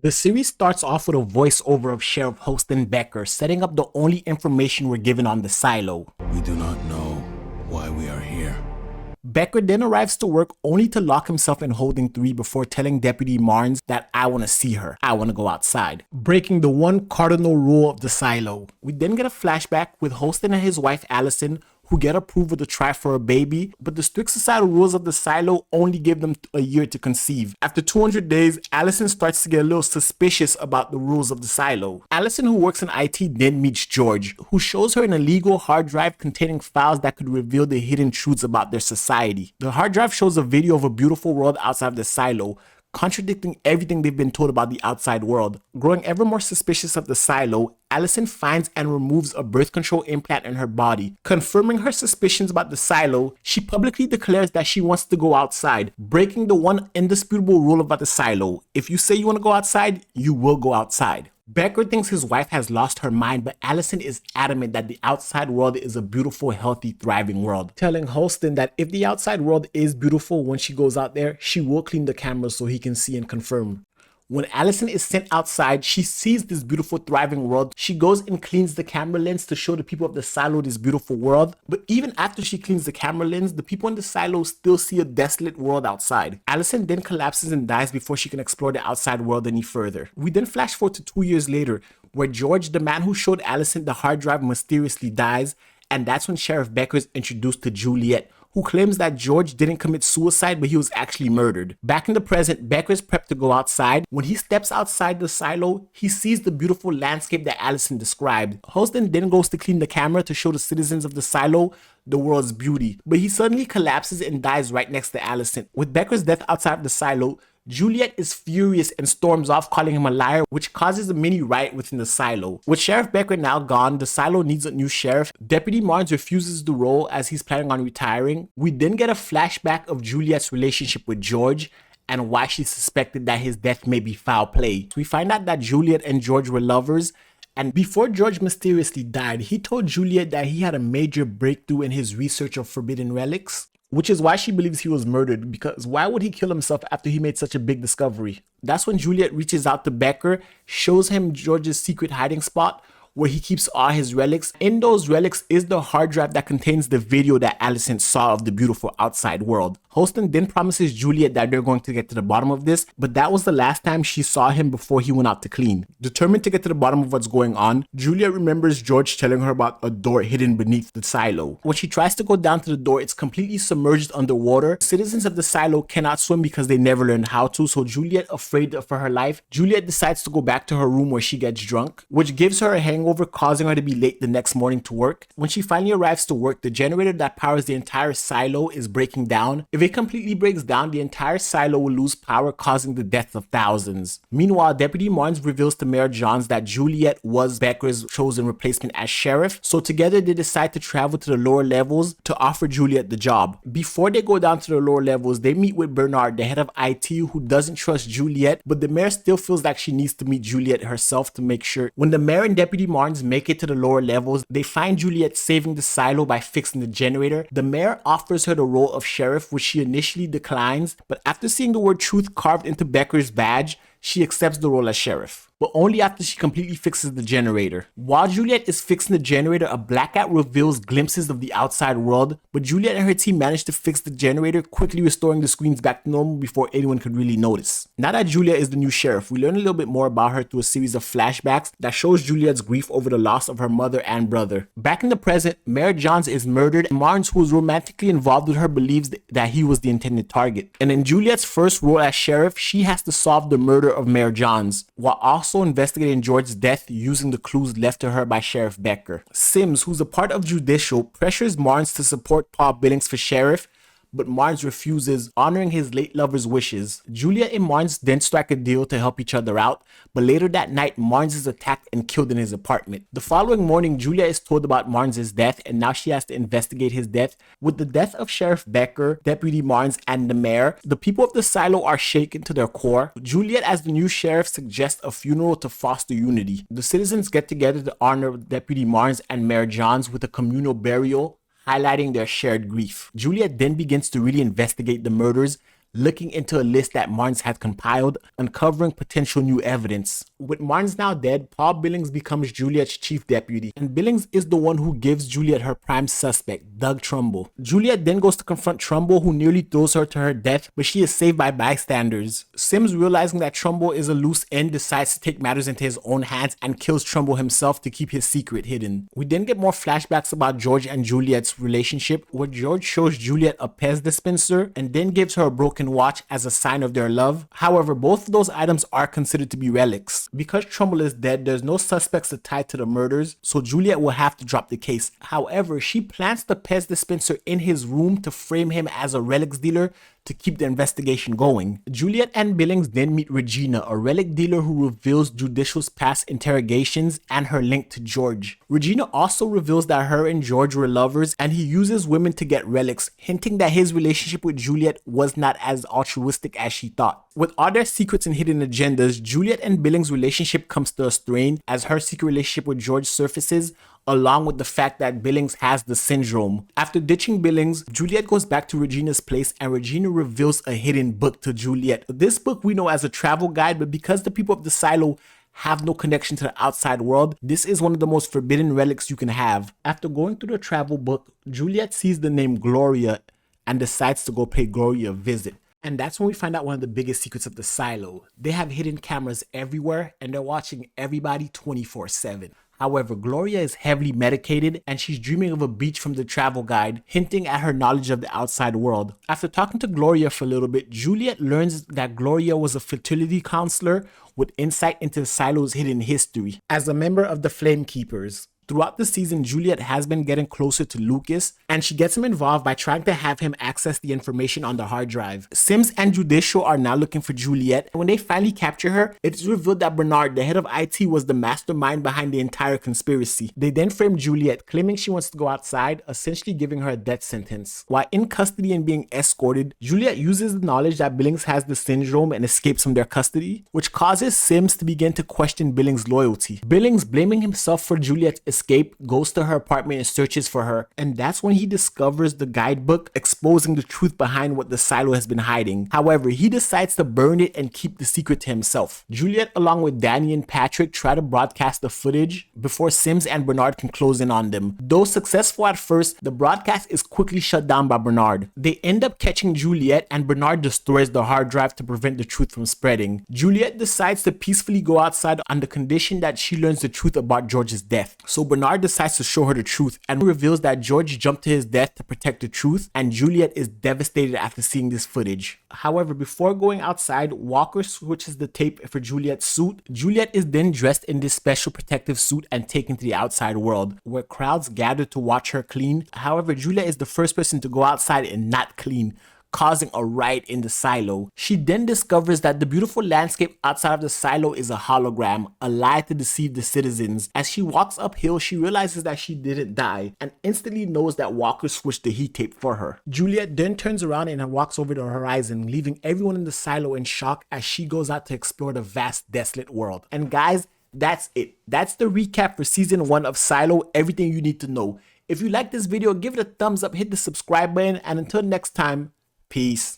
The series starts off with a voiceover of Sheriff Holston Becker setting up the only information we're given on the silo. We do not know why we are here. Becker then arrives to work only to lock himself in holding 3 before telling Deputy Marnes that I want to see her, I want to go outside, breaking the one cardinal rule of the silo. We then get a flashback with Holston and his wife Allison, who get approval to try for a baby, but the strict societal rules of the silo only give them a year to conceive. After 200 days, Allison starts to get a little suspicious about the rules of the silo. Allison, who works in IT, then meets George, who shows her an illegal hard drive containing files that could reveal the hidden truths about their society. The hard drive shows a video of a beautiful world outside of the silo, contradicting everything they've been told about the outside world. Growing ever more suspicious of the silo, Allison finds and removes a birth control implant in her body. Confirming her suspicions about the silo, she publicly declares that she wants to go outside, breaking the one indisputable rule about the silo. If you say you want to go outside, you will go outside. Becker thinks his wife has lost her mind, but Allison is adamant that the outside world is a beautiful, healthy, thriving world, telling Holston that if the outside world is beautiful when she goes out there, she will clean the cameras so he can see and confirm. When Allison is sent outside, she sees this beautiful, thriving world. She goes and cleans the camera lens to show the people of the silo this beautiful world. But even after she cleans the camera lens, the people in the silo still see a desolate world outside. Allison then collapses and dies before she can explore the outside world any further. We then flash forward to 2 years later, where George, the man who showed Allison the hard drive, mysteriously dies, and that's when Sheriff Becker is introduced to Juliet, who claims that George didn't commit suicide, but he was actually murdered. Back in the present, Becker is prepped to go outside. When he steps outside the silo, he sees the beautiful landscape that Allison described. Holston then goes to clean the camera to show the citizens of the silo the world's beauty, but he suddenly collapses and dies right next to Allison. With Becker's death outside of the silo, Juliet is furious and storms off, calling him a liar, which causes a mini riot within the silo. With Sheriff Becker now gone, the silo needs a new sheriff. Deputy Marnes refuses the role as he's planning on retiring. We then get a flashback of Juliet's relationship with George and why she suspected that his death may be foul play. We find out that Juliet and George were lovers, and before George mysteriously died, he told Juliet that he had a major breakthrough in his research of forbidden relics, which is why she believes he was murdered, because why would he kill himself after he made such a big discovery? That's when Juliet reaches out to Becker, shows him George's secret hiding spot, where he keeps all his relics. In those relics is the hard drive that contains the video that Allison saw of the beautiful outside world. Holston then promises Juliet that they're going to get to the bottom of this, but that was the last time she saw him before he went out to clean. Determined to get to the bottom of what's going on, Juliet remembers George telling her about a door hidden beneath the silo. When she tries to go down to the door, it's completely submerged underwater. Citizens of the silo cannot swim because they never learned how to, so Juliet, afraid for her life, Juliet decides to go back to her room where she gets drunk, which gives her a hangover, causing her to be late the next morning to work. When she finally arrives to work, the generator that powers the entire silo is breaking down. If it completely breaks down, the entire silo will lose power, causing the death of thousands. Meanwhile, Deputy Marnes reveals to Mayor Johns that Juliet was Becker's chosen replacement as sheriff, so together they decide to travel to the lower levels to offer Juliet the job. Before they go down to the lower levels, they meet with Bernard, the head of IT, who doesn't trust Juliet, but the mayor still feels like she needs to meet Juliet herself to make sure. When the mayor and Deputy Marnes make it to the lower levels, they find Juliet saving the silo by fixing the generator. The mayor offers her the role of sheriff, which she initially declines, but after seeing the word truth carved into Becker's badge, she accepts the role as sheriff, but only after she completely fixes the generator. While Juliet is fixing the generator, a blackout reveals glimpses of the outside world, but Juliet and her team manage to fix the generator, quickly restoring the screens back to normal before anyone could really notice. Now that Juliet is the new sheriff, we learn a little bit more about her through a series of flashbacks that shows Juliet's grief over the loss of her mother and brother. Back in the present, Mayor Johns is murdered, and Marnes, who is romantically involved with her, believes that he was the intended target. And in Juliet's first role as sheriff, she has to solve the murder of Mayor Johns, while also investigating George's death using the clues left to her by Sheriff Becker. Sims, who's a part of Judicial, pressures Marnes to support Paul Billings for sheriff, but Marnes refuses, honoring his late lover's wishes. Juliet and Marnes then strike a deal to help each other out, but later that night, Marnes is attacked and killed in his apartment. The following morning, Juliet is told about Marnes' death, and now she has to investigate his death. With the death of Sheriff Becker, Deputy Marnes, and the mayor, the people of the silo are shaken to their core. Juliet, as the new sheriff, suggests a funeral to foster unity. The citizens get together to honor Deputy Marnes and Mayor Johns with a communal burial, highlighting their shared grief. Juliet then begins to really investigate the murders, looking into a list that Marnes had compiled, uncovering potential new evidence. With Marnes now dead, Paul Billings becomes Juliet's chief deputy, and Billings is the one who gives Juliet her prime suspect, Doug Trumbull. Juliet then goes to confront Trumbull, who nearly throws her to her death, but she is saved by bystanders. Sims, realizing that Trumbull is a loose end, decides to take matters into his own hands and kills Trumbull himself to keep his secret hidden. We then get more flashbacks about George and Juliet's relationship, where George shows Juliet a Pez dispenser and then gives her a broken watch as a sign of their love. However, both of those items are considered to be relics. Because Trumbull is dead, there's no suspects to tie to the murders, so Juliet will have to drop the case. However, she plants the Pez dispenser in his room to frame him as a relics dealer to keep the investigation going. Juliet and Billings then meet Regina, a relic dealer who reveals Judicial's past interrogations and her link to George. Regina also reveals that her and George were lovers and he uses women to get relics, hinting that his relationship with Juliet was not as altruistic as she thought. With all their secrets and hidden agendas, Juliet and Billings' relationship comes to a strain as her secret relationship with George surfaces, along with the fact that Billings has the syndrome. After ditching Billings, Juliet goes back to Regina's place and Regina reveals a hidden book to Juliet. This book we know as a travel guide, but because the people of the silo have no connection to the outside world, this is one of the most forbidden relics you can have. After going through the travel book, Juliet sees the name Gloria and decides to go pay Gloria a visit. And that's when we find out one of the biggest secrets of the silo. They have hidden cameras everywhere and they're watching everybody 24/7. However, Gloria is heavily medicated and she's dreaming of a beach from the travel guide, hinting at her knowledge of the outside world. After talking to Gloria for a little bit, Juliet learns that Gloria was a fertility counselor with insight into the silo's hidden history. As a member of the Flame Keepers, throughout the season, Juliet has been getting closer to Lucas, and she gets him involved by trying to have him access the information on the hard drive. Sims and Judicial are now looking for Juliet, and when they finally capture her, it's revealed that Bernard, the head of IT, was the mastermind behind the entire conspiracy. They then frame Juliet, claiming she wants to go outside, essentially giving her a death sentence. While in custody and being escorted, Juliet uses the knowledge that Billings has the syndrome and escapes from their custody, which causes Sims to begin to question Billings' loyalty. Billings, blaming himself for Juliet's escape, goes to her apartment and searches for her, and that's when he discovers the guidebook exposing the truth behind what the silo has been hiding. However, he decides to burn it and keep the secret to himself. Juliet, along with Danny and Patrick, try to broadcast the footage before Sims and Bernard can close in on them. Though successful at first, the broadcast is quickly shut down by Bernard. They end up catching Juliet and Bernard destroys the hard drive to prevent the truth from spreading. Juliet decides to peacefully go outside on the condition that she learns the truth about George's death. So Bernard decides to show her the truth and reveals that George jumped to his death to protect the truth, and Juliet is devastated after seeing this footage. However, before going outside, Walker switches the tape for Juliet's suit. Juliet is then dressed in this special protective suit and taken to the outside world, where crowds gather to watch her clean. However, Juliet is the first person to go outside and not clean, causing a riot in the silo. She then discovers that the beautiful landscape outside of the silo is a hologram, a lie to deceive the citizens. As she walks uphill, she realizes that she didn't die and instantly knows that Walker switched the heat tape for her. Juliet then turns around and walks over the horizon, leaving everyone in the silo in shock as she goes out to explore the vast, desolate world. And guys, that's it. That's the recap for season 1 of Silo, everything you need to know. If you like this video, give it a thumbs up, hit the subscribe button, and until next time, peace.